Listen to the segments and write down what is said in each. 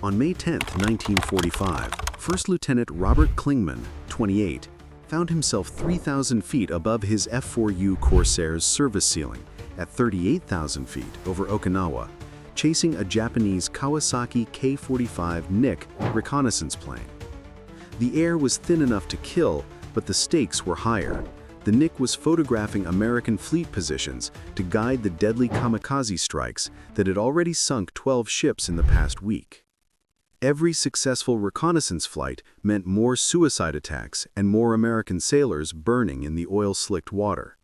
On May 10, 1945, First Lieutenant Robert Klingman, 28, found himself 3,000 feet above his F4U Corsair's service ceiling at 38,000 feet over Okinawa, chasing a Japanese Kawasaki Ki-45 Nick reconnaissance plane. The air was thin enough to kill, but the stakes were higher. The Nick was photographing American fleet positions to guide the deadly kamikaze strikes that had already sunk 12 ships in the past week. Every successful reconnaissance flight meant more suicide attacks and more American sailors burning in the oil-slicked water.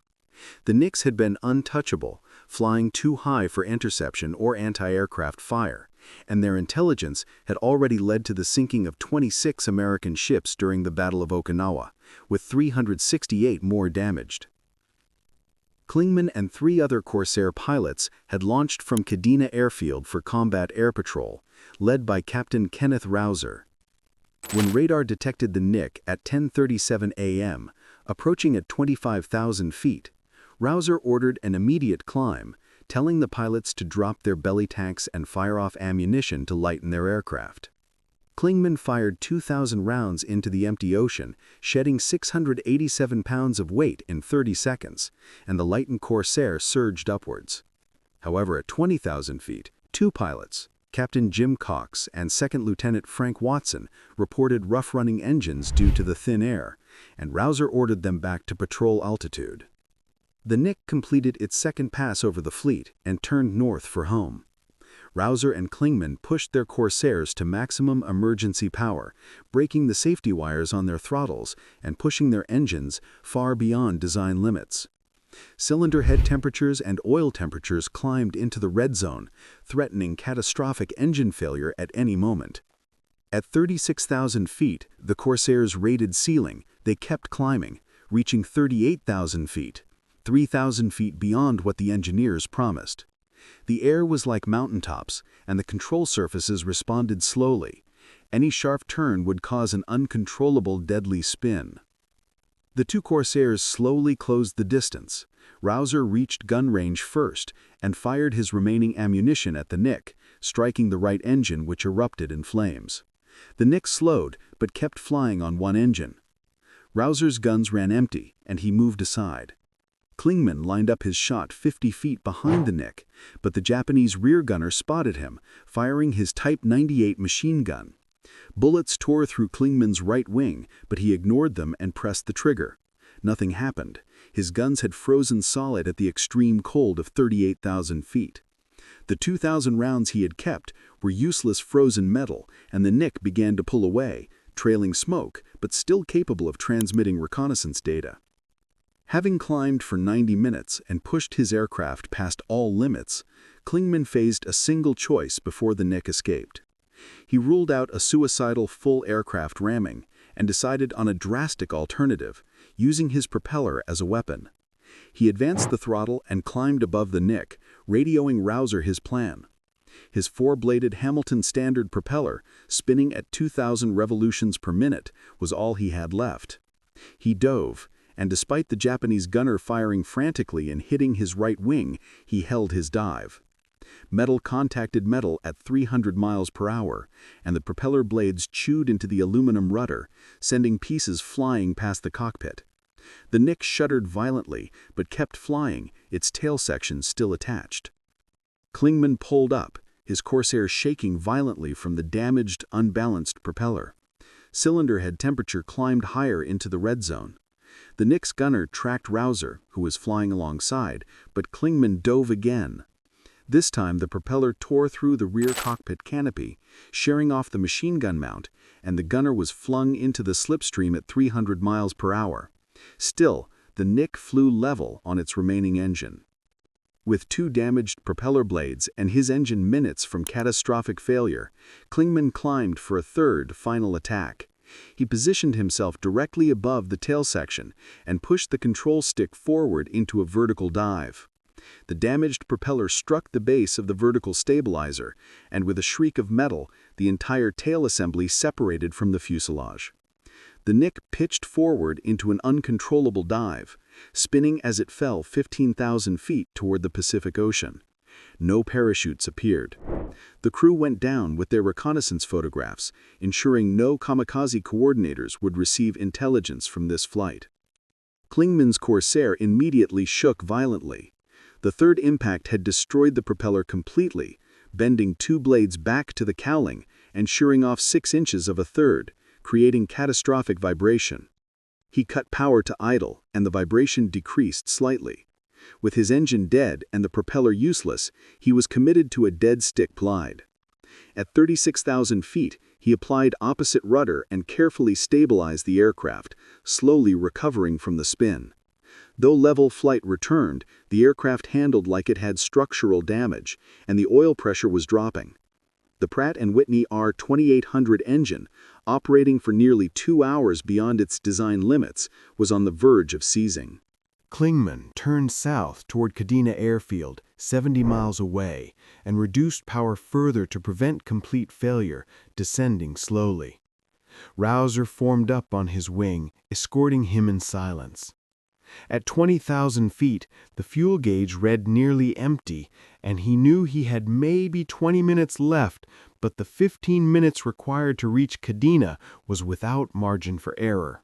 The Nicks had been untouchable, flying too high for interception or anti-aircraft fire, and their intelligence had already led to the sinking of 26 American ships during the Battle of Okinawa, with 368 more damaged. Klingman and 3 other Corsair pilots had launched from Kadena Airfield for combat air patrol, led by Captain Kenneth Rauser. When radar detected the Nick at 10:37 a.m., approaching at 25,000 feet, Rauser ordered an immediate climb, telling the pilots to drop their belly tanks and fire off ammunition to lighten their aircraft. Klingman fired 2,000 rounds into the empty ocean, shedding 687 pounds of weight in 30 seconds, and the lightened Corsair surged upwards. However, at 20,000 feet, 2 pilots, Captain Jim Cox and Second Lieutenant Frank Watson, reported rough-running engines due to the thin air, and Rauser ordered them back to patrol altitude. The Nick completed its second pass over the fleet and turned north for home. Rauser and Klingman pushed their Corsairs to maximum emergency power, breaking the safety wires on their throttles and pushing their engines far beyond design limits. Cylinder head temperatures and oil temperatures climbed into the red zone, threatening catastrophic engine failure at any moment. At 36,000 feet, the Corsairs rated ceiling, they kept climbing, reaching 38,000 feet, 3,000 feet beyond what the engineers promised. The air was like mountaintops, and the control surfaces responded slowly. Any sharp turn would cause an uncontrollable deadly spin. The 2 Corsairs slowly closed the distance. Rauser reached gun range first and fired his remaining ammunition at the Nick, striking the right engine, which erupted in flames. The Nick slowed, but kept flying on one engine. Rauser's guns ran empty, and he moved aside. Klingman lined up his shot 50 feet behind the Nick, but the Japanese rear gunner spotted him, firing his Type 98 machine gun. Bullets tore through Klingman's right wing, but he ignored them and pressed the trigger. Nothing happened. His guns had frozen solid at the extreme cold of 38,000 feet. The 2,000 rounds he had kept were useless frozen metal, and the Nick began to pull away, trailing smoke, but still capable of transmitting reconnaissance data. Having climbed for 90 minutes and pushed his aircraft past all limits, Klingman faced a single choice before the Nick escaped. He ruled out a suicidal full aircraft ramming and decided on a drastic alternative, using his propeller as a weapon. He advanced the throttle and climbed above the Nick, radioing Rauser his plan. His 4-bladed Hamilton Standard propeller, spinning at 2,000 revolutions per minute, was all he had left. He dove, and despite the Japanese gunner firing frantically and hitting his right wing, he held his dive. Metal contacted metal at 300 miles per hour, and the propeller blades chewed into the aluminum rudder, sending pieces flying past the cockpit. The Nick shuddered violently, but kept flying, its tail section still attached. Klingman pulled up, his Corsair shaking violently from the damaged, unbalanced propeller. Cylinder head temperature climbed higher into the red zone. The Nick's gunner tracked Rauser, who was flying alongside, but Klingman dove again. This time the propeller tore through the rear cockpit canopy, shearing off the machine gun mount, and the gunner was flung into the slipstream at 300 miles per hour. Still, the Nick flew level on its remaining engine. With 2 damaged propeller blades and his engine minutes from catastrophic failure, Klingman climbed for a third, final attack. He positioned himself directly above the tail section and pushed the control stick forward into a vertical dive. The damaged propeller struck the base of the vertical stabilizer, and with a shriek of metal, the entire tail assembly separated from the fuselage. The Nick pitched forward into an uncontrollable dive, spinning as it fell 15,000 feet toward the Pacific Ocean. No parachutes appeared. The crew went down with their reconnaissance photographs, ensuring no Kamikaze coordinators would receive intelligence from this flight. Klingman's Corsair immediately shook violently. The third impact had destroyed the propeller completely, bending two blades back to the cowling and shearing off 6 inches of a third, creating catastrophic vibration. He cut power to idle, and the vibration decreased slightly. With his engine dead and the propeller useless, he was committed to a dead stick glide. At 36,000 feet, he applied opposite rudder and carefully stabilized the aircraft, slowly recovering from the spin. Though level flight returned, the aircraft handled like it had structural damage, and the oil pressure was dropping. The Pratt & Whitney R2800 engine, operating for nearly 2 hours beyond its design limits, was on the verge of seizing. Klingman turned south toward Kadena Airfield, 70 miles away, and reduced power further to prevent complete failure, descending slowly. Rauser formed up on his wing, escorting him in silence. At 20,000 feet, the fuel gauge read nearly empty, and he knew he had maybe 20 minutes left, but the 15 minutes required to reach Kadena was without margin for error.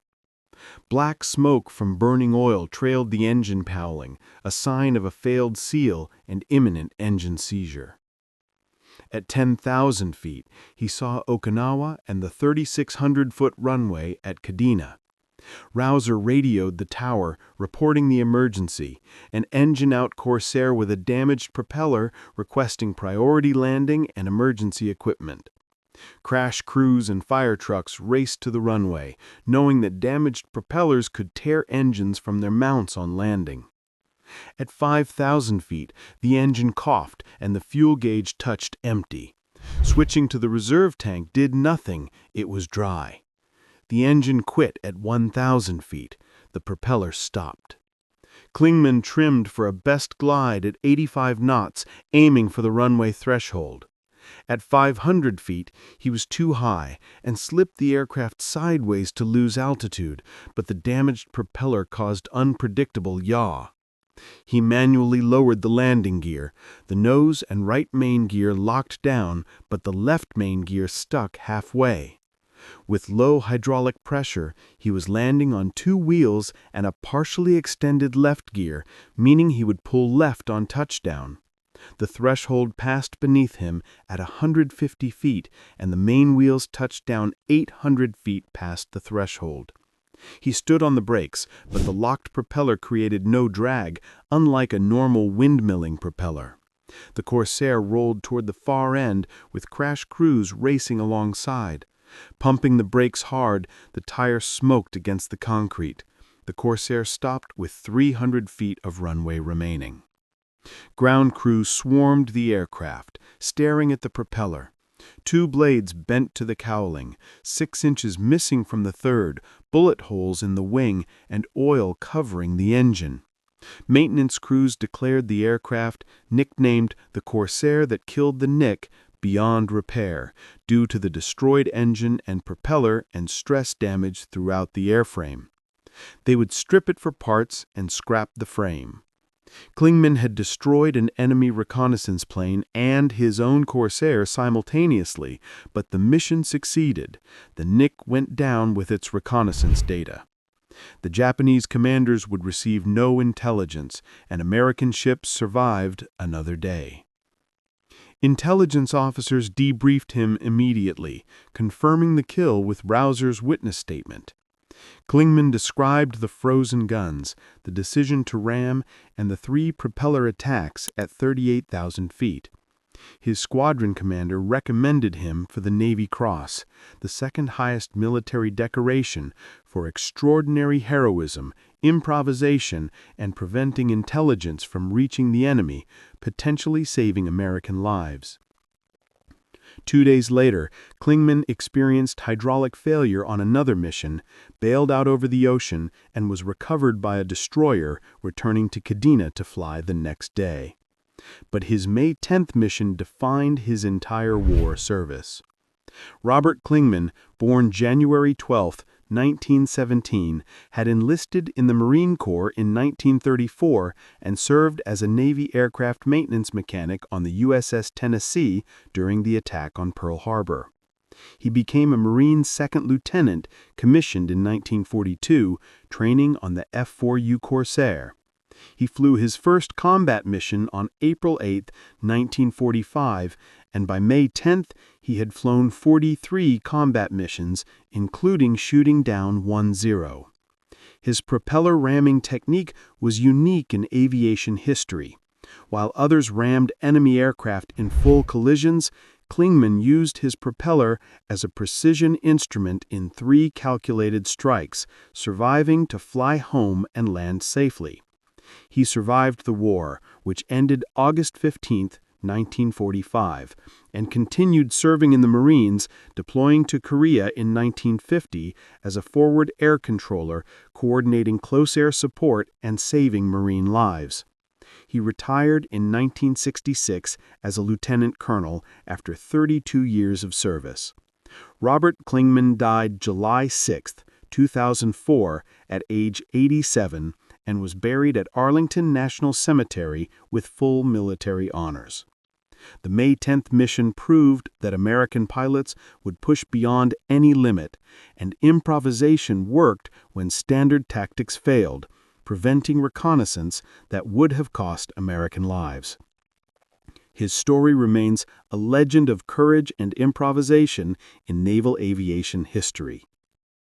Black smoke from burning oil trailed the engine cowling, a sign of a failed seal and imminent engine seizure. At 10,000 feet, he saw Okinawa and the 3,600-foot runway at Kadena. Rauser radioed the tower, reporting the emergency, an engine-out Corsair with a damaged propeller requesting priority landing and emergency equipment. Crash crews and fire trucks raced to the runway, knowing that damaged propellers could tear engines from their mounts on landing. At 5,000 feet, the engine coughed and the fuel gauge touched empty. Switching to the reserve tank did nothing, it was dry. The engine quit at 1,000 feet. The propeller stopped. Klingman trimmed for a best glide at 85 knots, aiming for the runway threshold. At 500 feet, he was too high and slipped the aircraft sideways to lose altitude, but the damaged propeller caused unpredictable yaw. He manually lowered the landing gear. The nose and right main gear locked down, but the left main gear stuck halfway. With low hydraulic pressure, he was landing on 2 wheels and a partially extended left gear, meaning he would pull left on touchdown. The threshold passed beneath him at 150 feet, and the main wheels touched down 800 feet past the threshold. He stood on the brakes, but the locked propeller created no drag, unlike a normal windmilling propeller. The Corsair rolled toward the far end, with crash crews racing alongside. Pumping the brakes hard, the tire smoked against the concrete. The Corsair stopped with 300 feet of runway remaining. Ground crews swarmed the aircraft, staring at the propeller. 2 blades bent to the cowling, 6 inches missing from the third, bullet holes in the wing, and oil covering the engine. Maintenance crews declared the aircraft, nicknamed the Corsair that killed the Nick, beyond repair, due to the destroyed engine and propeller and stress damage throughout the airframe. They would strip it for parts and scrap the frame. Klingman had destroyed an enemy reconnaissance plane and his own Corsair simultaneously, but the mission succeeded. The Nick went down with its reconnaissance data. The Japanese commanders would receive no intelligence, and American ships survived another day. Intelligence officers debriefed him immediately, confirming the kill with Rauser's witness statement. Klingman described the frozen guns, the decision to ram, and the 3 propeller attacks at 38,000 feet. His squadron commander recommended him for the Navy Cross, the second highest military decoration, for extraordinary heroism, improvisation, and preventing intelligence from reaching the enemy, potentially saving American lives. 2 days later, Klingman experienced hydraulic failure on another mission, bailed out over the ocean, and was recovered by a destroyer, returning to Kadena to fly the next day. But his May 10th mission defined his entire war service. Robert Klingman, born January 12, 1917, had enlisted in the Marine Corps in 1934 and served as a Navy aircraft maintenance mechanic on the USS Tennessee during the attack on Pearl Harbor. He became a Marine second lieutenant, commissioned in 1942, training on the F4U Corsair. He flew his first combat mission on April 8, 1945, and by May 10th, he had flown 43 combat missions, including shooting down 1-0. His propeller ramming technique was unique in aviation history. While others rammed enemy aircraft in full collisions, Klingman used his propeller as a precision instrument in 3 calculated strikes, surviving to fly home and land safely. He survived the war, which ended August 15, 1945, and continued serving in the Marines, deploying to Korea in 1950 as a forward air controller, coordinating close air support and saving Marine lives. He retired in 1966 as a lieutenant colonel after 32 years of service. Robert Klingman died July 6, 2004, at age 87, and was buried at Arlington National Cemetery with full military honors. The May 10th mission proved that American pilots would push beyond any limit, and improvisation worked when standard tactics failed, preventing reconnaissance that would have cost American lives. His story remains a legend of courage and improvisation in naval aviation history.